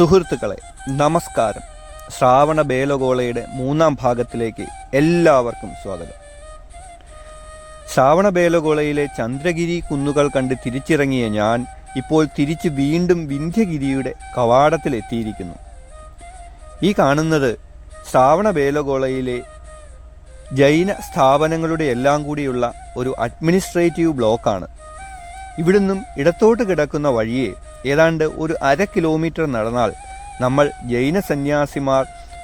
സുഹൃത്തുക്കളെ നമസ്കാരം. ശ്രാവണ ബേലഗോളയുടെ 3-ാം ഭാഗത്തിലേക്ക് എല്ലാവർക്കും സ്വാഗതം. ശ്രാവണ ബേലഗോളയിലെ ചന്ദ്രഗിരി കുന്നുകൾ കണ്ട് തിരിച്ചിറങ്ങിയ ഞാൻ ഇപ്പോൾ തിരിച്ച് വീണ്ടും വിന്ധ്യഗിരിയുടെ കവാടത്തിലെത്തിയിരിക്കുന്നു. ഈ കാണുന്നത് ശ്രാവണ ബേലഗോളയിലെ ജൈന സ്ഥാപനങ്ങളുടെ എല്ലാം കൂടിയുള്ള ഒരു അഡ്മിനിസ്ട്രേറ്റീവ് ബ്ലോക്കാണ്. ഇവിടുന്നും ഇടത്തോട്ട് കിടക്കുന്ന വഴിയെ ഏതാണ്ട് ഒരു 1/2 കിലോമീറ്റർ നടന്നാൽ നമ്മൾ ജൈന സന്യാസിമാർ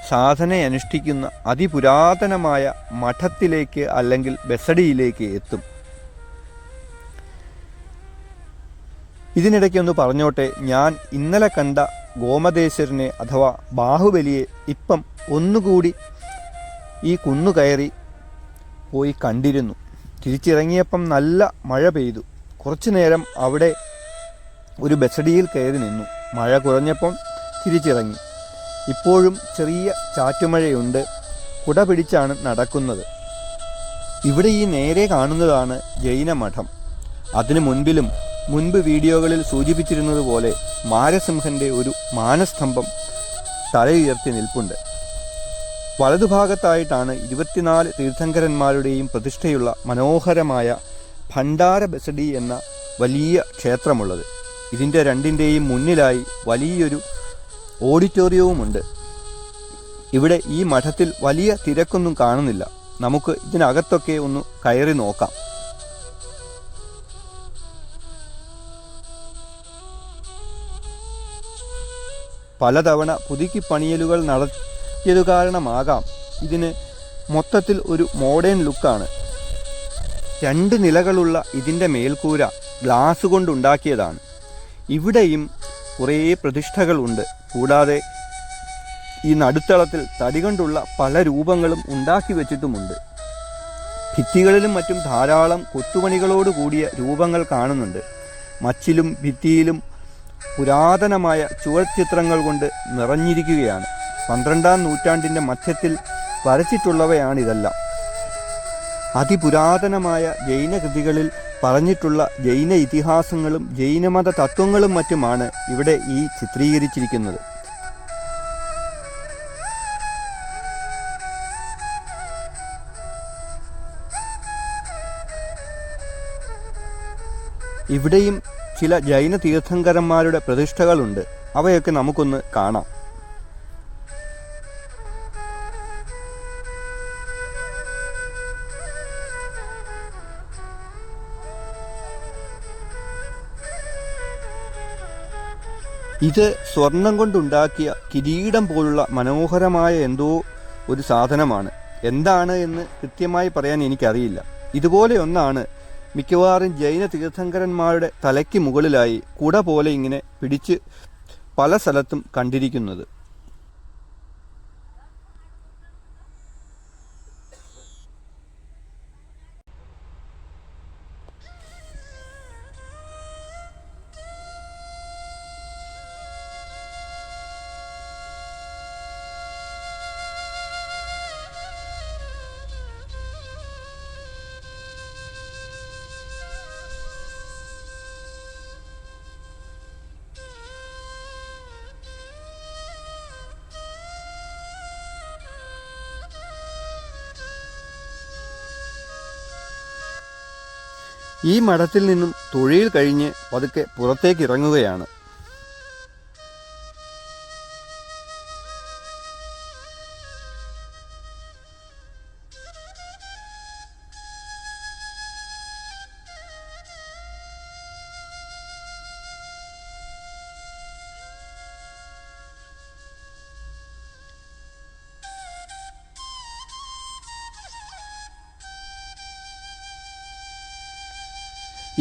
സാധനയനുഷ്ഠിക്കുന്ന അതിപുരാതനമായ മഠത്തിലേക്ക് അല്ലെങ്കിൽ ബസഡിയിലേക്ക് എത്തും. ഇതിനിടയ്ക്കൊന്ന് പറഞ്ഞോട്ടെ, ഞാൻ ഇന്നലെ കണ്ട ഗോമതേശ്വരനെ അഥവാ ബാഹുബലിയെ ഇപ്പം ഒന്നുകൂടി ഈ കുന്നു കയറി പോയി കണ്ടിരുന്നു. തിരിച്ചിറങ്ങിയപ്പം നല്ല മഴ പെയ്തു. കുറച്ചു നേരം അവിടെ ഒരു ബസഡിയിൽ കയറി നിന്നു. മഴ കുറഞ്ഞപ്പം തിരിച്ചിറങ്ങി. ഇപ്പോഴും ചെറിയ ചാറ്റുമഴയുണ്ട്. കുട പിടിച്ചാണ് നടക്കുന്നത്. ഇവിടെ ഈ നേരെ കാണുന്നതാണ് ജൈനമഠം. അതിനു മുൻപ് വീഡിയോകളിൽ സൂചിപ്പിച്ചിരുന്നത് പോലെ മാരസിംഹന്റെ ഒരു മാനസ്തംഭം തലയുയർത്തി നിൽപ്പുണ്ട്. വലതുഭാഗത്തായിട്ടാണ് 24 തീർത്ഥങ്കരന്മാരുടെയും പ്രതിഷ്ഠയുള്ള മനോഹരമായ ഭണ്ഡാര ബസഡി എന്ന വലിയ ക്ഷേത്രമുള്ളത്. ഇതിൻ്റെ രണ്ടിൻ്റെയും മുന്നിലായി വലിയൊരു ഓഡിറ്റോറിയവുമുണ്ട്. ഇവിടെ ഈ മഠത്തിൽ വലിയ തിരക്കൊന്നും കാണുന്നില്ല. നമുക്ക് ഇതിനകത്തൊക്കെ ഒന്ന് കയറി നോക്കാം. പലതവണ പുതുക്കി പണിയലുകൾ നടത്തിയതു കാരണമാകാം ഇതിന് മൊത്തത്തിൽ ഒരു മോഡേൺ ലുക്കാണ്. 2 നിലകളുള്ള ഇതിൻ്റെ മേൽക്കൂര ഗ്ലാസ് കൊണ്ടുണ്ടാക്കിയതാണ്. ഇവിടെയും കുറേ പ്രതിഷ്ഠകളുണ്ട്. കൂടാതെ ഈ നടുത്തളത്തിൽ തടി കൊണ്ടുള്ള പല രൂപങ്ങളും ഉണ്ടാക്കി വച്ചിട്ടുമുണ്ട്. ഭിത്തികളിലും മറ്റും ധാരാളം കൊത്തുപണികളോട് കൂടിയ രൂപങ്ങൾ കാണുന്നുണ്ട്. മച്ചിലും ഭിത്തിയിലും പുരാതനമായ ചുവർച്ചിത്രങ്ങൾ കൊണ്ട് നിറഞ്ഞിരിക്കുകയാണ്. 12-ാം നൂറ്റാണ്ടിൻ്റെ മധ്യത്തിൽ വരച്ചിട്ടുള്ളവയാണിതെല്ലാം. അതിപുരാതനമായ ജൈന കൃതികളിൽ പറഞ്ഞിട്ടുള്ള ജൈന ഇതിഹാസങ്ങളും ജൈനമത തത്വങ്ങളും മറ്റുമാണ് ഇവിടെ ഈ ചിത്രീകരിച്ചിരിക്കുന്നത്. ഇവിടെയും ചില ജൈന തീർത്ഥങ്കരന്മാരുടെ പ്രതിഷ്ഠകളുണ്ട്. അവയൊക്കെ നമുക്കൊന്ന് കാണാം. ഇത് സ്വർണം കൊണ്ടുണ്ടാക്കിയ കിരീടം പോലുള്ള മനോഹരമായ എന്തോ ഒരു സാധനമാണ്. എന്താണ് എന്ന് കൃത്യമായി പറയാൻ എനിക്കറിയില്ല. ഇതുപോലെ ഒന്നാണ് മിക്കവാറും ജൈന തീർത്ഥങ്കരന്മാരുടെ തലയ്ക്ക് മുകളിലായി കുട പോലെ ഇങ്ങനെ പിടിച്ച് പല സ്ഥലത്തും കണ്ടിരിക്കുന്നത്. ഈ മഠത്തിൽ നിന്നും തൊഴിൽ കഴിഞ്ഞ് പതുക്കെ പുറത്തേക്ക് ഇറങ്ങുകയാണ്.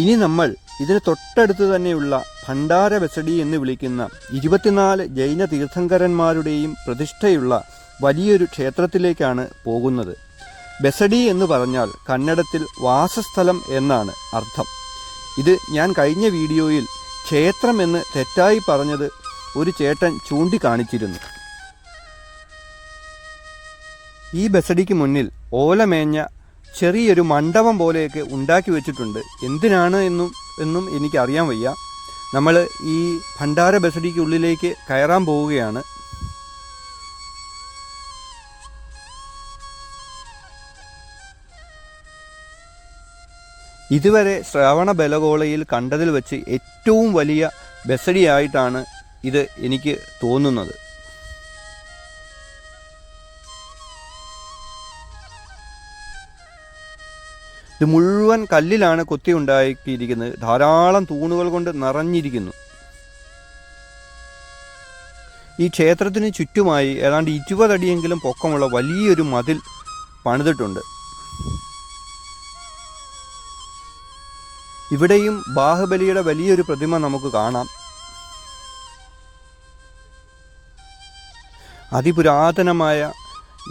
ഇനി നമ്മൾ ഇതിന് തൊട്ടടുത്ത് തന്നെയുള്ള ഭണ്ഡാര ബസഡി എന്ന് വിളിക്കുന്ന 24 ജൈന തീർത്ഥങ്കരന്മാരുടെയും പ്രതിഷ്ഠയുള്ള വലിയൊരു ക്ഷേത്രത്തിലേക്കാണ് പോകുന്നത്. ബസഡി എന്ന് പറഞ്ഞാൽ കന്നഡത്തിൽ വാസസ്ഥലം എന്നാണ് അർത്ഥം. ഇത് ഞാൻ കഴിഞ്ഞ വീഡിയോയിൽ ക്ഷേത്രം എന്ന് തെറ്റായി പറഞ്ഞത് ഒരു ചേട്ടൻ ചൂണ്ടിക്കാണിച്ചിരുന്നു. ഈ ബസഡിക്ക് മുന്നിൽ ഓലമേഞ്ഞ ചെറിയൊരു മണ്ഡപം പോലെയൊക്കെ ഉണ്ടാക്കി വെച്ചിട്ടുണ്ട്. എന്തിനാണ് എന്നും എനിക്കറിയാൻ വയ്യ. നമ്മൾ ഈ ഭണ്ഡാര ബസഡിക്കുള്ളിലേക്ക് കയറാൻ പോവുകയാണ്. ഇതുവരെ ശ്രാവണ ബലഗോളയിൽ കണ്ടതിൽ വെച്ച് ഏറ്റവും വലിയ ബസഡിയായിട്ടാണ് ഇത് എനിക്ക് തോന്നുന്നത്. ഇത് മുഴുവൻ കല്ലിലാണ് കൊത്തി ഉണ്ടാക്കിയിരിക്കുന്നത്. ധാരാളം തൂണുകൾ കൊണ്ട് നിറഞ്ഞിരിക്കുന്നു. ഈ ക്ഷേത്രത്തിന് ചുറ്റുമായി ഏതാണ്ട് 20 അടിയെങ്കിലും പൊക്കമുള്ള വലിയൊരു മതിൽ പണിതിട്ടുണ്ട്. ഇവിടെയും ബാഹുബലിയുടെ വലിയൊരു പ്രതിമ നമുക്ക് കാണാം. അതിപുരാതനമായ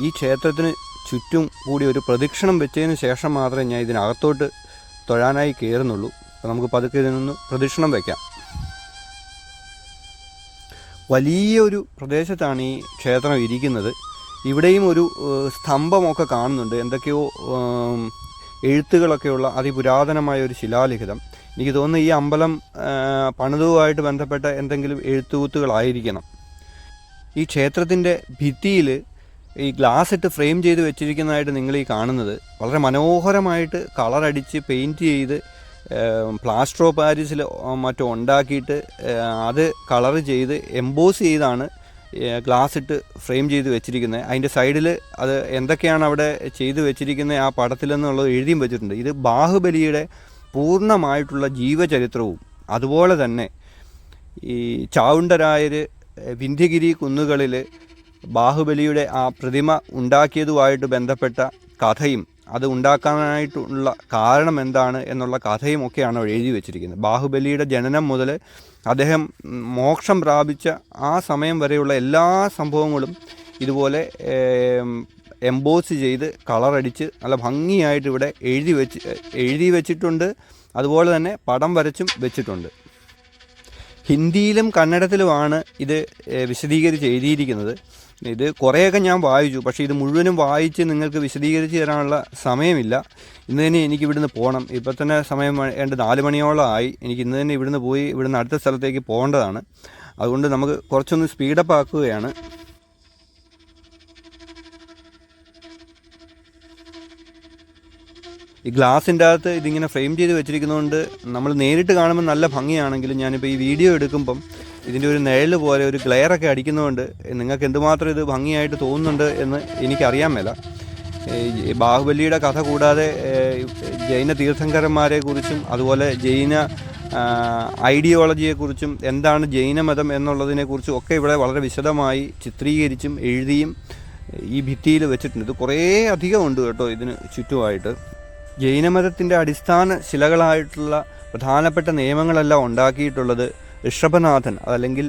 ഈ ക്ഷേത്രത്തിന് ചുറ്റും കൂടി ഒരു പ്രദക്ഷിണം വെച്ചതിന് ശേഷം മാത്രമേ ഞാൻ ഇതിനകത്തോട്ട് തൊഴാനായി കയറുന്നുള്ളൂ. അപ്പോൾ നമുക്ക് പതുക്കെ ഇതിനൊന്ന് പ്രദക്ഷിണം വയ്ക്കാം. വലിയൊരു പ്രദേശത്താണ് ഈ ക്ഷേത്രം ഇരിക്കുന്നത്. ഇവിടെയും ഒരു സ്തംഭമൊക്കെ കാണുന്നുണ്ട്. എന്തൊക്കെയോ എഴുത്തുകളൊക്കെയുള്ള അതിപുരാതനമായ ഒരു ശിലാലിഖിതം. എനിക്ക് തോന്നുന്നു ഈ അമ്പലം പണിതുമായിട്ട് ബന്ധപ്പെട്ട എന്തെങ്കിലും എഴുത്തുകൂത്തുകളായിരിക്കണം. ഈ ക്ഷേത്രത്തിൻ്റെ ഭിത്തിയിൽ ഈ ഗ്ലാസ് ഇട്ട് ഫ്രെയിം ചെയ്ത് വെച്ചിരിക്കുന്നതായിട്ട് നിങ്ങൾ ഈ കാണുന്നത് വളരെ മനോഹരമായിട്ട് കളറടിച്ച് പെയിൻറ്റ് ചെയ്ത് പ്ലാസ്റ്റർ ഓഫ് പാരീസിൽ മറ്റോ ഉണ്ടാക്കിയിട്ട് അത് കളർ ചെയ്ത് എംബോസ് ചെയ്താണ് ഗ്ലാസ് ഇട്ട് ഫ്രെയിം ചെയ്ത് വെച്ചിരിക്കുന്നത്. അതിൻ്റെ സൈഡിൽ അത് എന്തൊക്കെയാണ് അവിടെ ചെയ്ത് വെച്ചിരിക്കുന്നത് ആ പടത്തിലെന്നുള്ളത് എഴുതിയും വെച്ചിട്ടുണ്ട്. ഇത് ബാഹുബലിയുടെ പൂർണ്ണമായിട്ടുള്ള ജീവചരിത്രവും അതുപോലെ തന്നെ ഈ ചാവുണ്ടരായർ വിന്ധ്യഗിരി കുന്നുകളിൽ ബാഹുബലിയുടെ ആ പ്രതിമ ഉണ്ടാക്കിയതുമായിട്ട് ബന്ധപ്പെട്ട കഥയും അത് ഉണ്ടാക്കാനായിട്ടുള്ള കാരണം എന്താണ് എന്നുള്ള കഥയും ഒക്കെയാണ് എഴുതി വെച്ചിരിക്കുന്നത്. ബാഹുബലിയുടെ ജനനം മുതൽ അദ്ദേഹം മോക്ഷം പ്രാപിച്ച ആ സമയം വരെയുള്ള എല്ലാ സംഭവങ്ങളും ഇതുപോലെ എംബോസ് ചെയ്ത് കളറടിച്ച് നല്ല ഭംഗിയായിട്ട് ഇവിടെ എഴുതി വെച്ചിട്ടുണ്ട്. അതുപോലെ തന്നെ പടം വരച്ചും വെച്ചിട്ടുണ്ട്. ഹിന്ദിയിലും കന്നഡത്തിലുമാണ് ഇത് വിശദീകരിച്ച് എഴുതിയിരിക്കുന്നത്. ഇത് കുറേയൊക്കെ ഞാൻ വായിച്ചു, പക്ഷേ ഇത് മുഴുവനും വായിച്ച് നിങ്ങൾക്ക് വിശദീകരിച്ച് തരാനുള്ള സമയമില്ല. ഇന്ന് തന്നെ എനിക്ക് ഇവിടുന്ന് പോകണം. ഇപ്പോൾ തന്നെ സമയം 4 മണിയോളം ആയി. എനിക്ക് ഇന്ന് തന്നെ ഇവിടുന്ന് പോയി ഇവിടുന്ന് അടുത്ത സ്ഥലത്തേക്ക് പോകേണ്ടതാണ്. അതുകൊണ്ട് നമുക്ക് കുറച്ചൊന്ന് സ്പീഡപ്പ് ആക്കുകയാണ്. ഈ ഗ്ലാസിൻ്റെ അകത്ത് ഇതിങ്ങനെ ഫ്രെയിം ചെയ്ത് വെച്ചിരിക്കുന്നതുകൊണ്ട് നമ്മൾ നേരിട്ട് കാണുമ്പോൾ നല്ല ഭംഗിയാണെങ്കിലും ഞാനിപ്പോൾ ഈ വീഡിയോ എടുക്കുമ്പം ഇതിൻ്റെ ഒരു നിഴൽ പോലെ ഒരു ഗ്ലെയറൊക്കെ അടിക്കുന്നതുകൊണ്ട് നിങ്ങൾക്ക് എന്തുമാത്രം ഇത് ഭംഗിയായിട്ട് തോന്നുന്നുണ്ട് എന്ന് എനിക്കറിയാൻ മേല. ബാഹുബലിയുടെ കഥ കൂടാതെ ജൈന തീർത്ഥങ്കരന്മാരെക്കുറിച്ചും അതുപോലെ ജൈന ഐഡിയോളജിയെക്കുറിച്ചും എന്താണ് ജൈനമതം എന്നുള്ളതിനെക്കുറിച്ചും ഒക്കെ ഇവിടെ വളരെ വിശദമായി ചിത്രീകരിച്ചും എഴുതിയും ഈ ഭിത്തിയിൽ വെച്ചിട്ടുണ്ട്. ഇത് കുറേ അധികമുണ്ട് കേട്ടോ ഇതിന് ചുറ്റുമായിട്ട്. ജൈനമതത്തിൻ്റെ അടിസ്ഥാന ശിലകളായിട്ടുള്ള പ്രധാനപ്പെട്ട നിയമങ്ങളെല്ലാം ഉണ്ടാക്കിയിട്ടുള്ളത് ഋഷഭനാഥൻ, അതല്ലെങ്കിൽ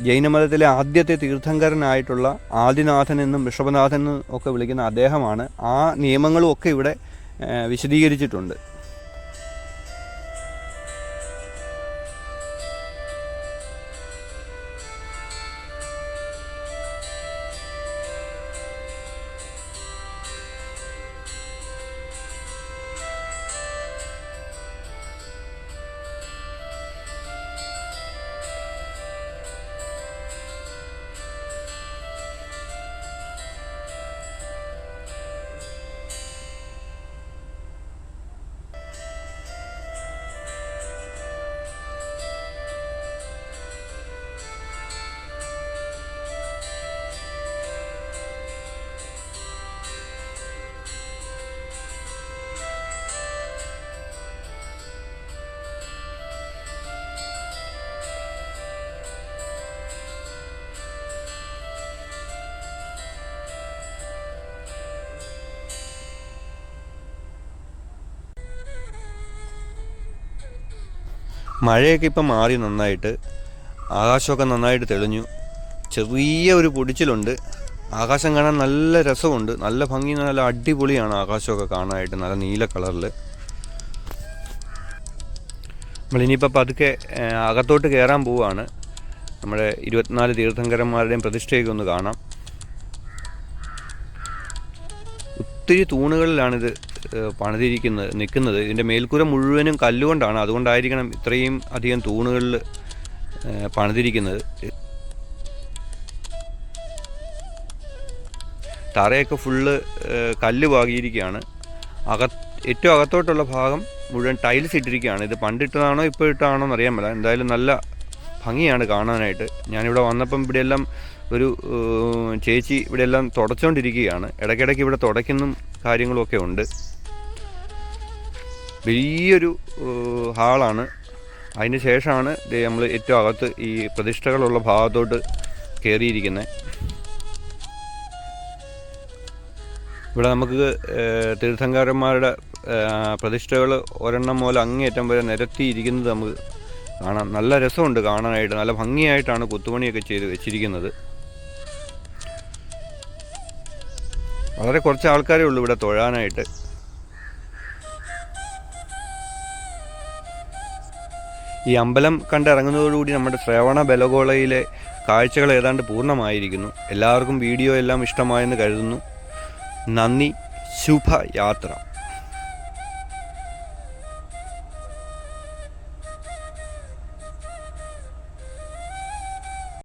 ജൈനമതത്തിലെ ആദ്യത്തെ തീർത്ഥങ്കരനായിട്ടുള്ള ആദിനാഥൻ എന്നും ഋഷഭനാഥൻ എന്നും ഒക്കെ വിളിക്കുന്ന അദ്ദേഹമാണ്. ആ നിയമങ്ങളും ഒക്കെ ഇവിടെ വിശദീകരിച്ചിട്ടുണ്ട്. മഴയൊക്കെ ഇപ്പം മാറി നന്നായിട്ട്, ആകാശമൊക്കെ നന്നായിട്ട് തെളിഞ്ഞു. ചെറിയ ഒരു പൊടിച്ചിലുണ്ട്. ആകാശം കാണാൻ നല്ല രസമുണ്ട്, നല്ല ഭംഗി, നല്ല അടിപൊളിയാണ് ആകാശമൊക്കെ കാണാനായിട്ട്, നല്ല നീല കളറിൽ. നമ്മളിനിയിപ്പോൾ പതുക്കെ അകത്തോട്ട് കയറാൻ പോവുകയാണ്. നമ്മുടെ 24 തീർത്ഥങ്കരന്മാരുടെയും പ്രതിഷ്ഠയൊക്കെ ഒന്ന് കാണാം. ഒത്തിരി തൂണുകളിലാണിത് നിൽക്കുന്നത്. ഇതിൻ്റെ മേൽക്കൂര മുഴുവനും കല്ലുകൊണ്ടാണ്. അതുകൊണ്ടായിരിക്കണം ഇത്രയും അധികം തൂണുകളിൽ പണിതിരിക്കുന്നത്. തറയൊക്കെ ഫുള്ള് കല്ല് പാകിയിരിക്കുകയാണ്. ഏറ്റവും അകത്തോട്ടുള്ള ഭാഗം മുഴുവൻ ടൈൽസ് ഇട്ടിരിക്കുകയാണ്. ഇത് പണ്ടിട്ടതാണോ ഇപ്പോൾ ഇട്ടതാണോ എന്നറിയാൻ പറ്റില്ല. എന്തായാലും നല്ല ഭംഗിയാണ് കാണാനായിട്ട്. ഞാനിവിടെ വന്നപ്പം ഇവിടെയെല്ലാം ഒരു ചേച്ചി ഇവിടെയെല്ലാം തുടച്ചുകൊണ്ടിരിക്കുകയാണ്. ഇടയ്ക്കിടയ്ക്ക് ഇവിടെ തുടയ്ക്കുന്ന കാര്യങ്ങളുമൊക്കെ ഉണ്ട്. വലിയൊരു ഹാളാണ്. അതിന് ശേഷമാണ് നമ്മൾ ഏറ്റവും അകത്ത് ഈ പ്രതിഷ്ഠകളുള്ള ഭാഗത്തോട്ട് കയറിയിരിക്കുന്നത്. ഇവിടെ നമുക്ക് തീർത്ഥങ്കരന്മാരുടെ പ്രതിഷ്ഠകൾ ഒരെണ്ണം മുതൽ അങ്ങേയറ്റം വരെ നിരത്തിയിരിക്കുന്നത് നമുക്ക് കാണാം. നല്ല രസമുണ്ട് കാണാനായിട്ട്. നല്ല ഭംഗിയായിട്ടാണ് കൊത്തുപണിയൊക്കെ ചെയ്ത് വെച്ചിരിക്കുന്നത്. വളരെ കുറച്ച് ആൾക്കാരേ ഉള്ളൂ ഇവിടെ തൊഴാനായിട്ട്. ഈ അമ്പലം കണ്ടിറങ്ങുന്നതോടുകൂടി നമ്മുടെ ശ്രവണ ബലഗോളയിലെ കാഴ്ചകൾ ഏതാണ്ട് പൂർണ്ണമായിരിക്കുന്നു. എല്ലാവർക്കും വീഡിയോ എല്ലാം ഇഷ്ടമായെന്ന് കരുതുന്നു. നന്ദി. ശുഭയാത്ര.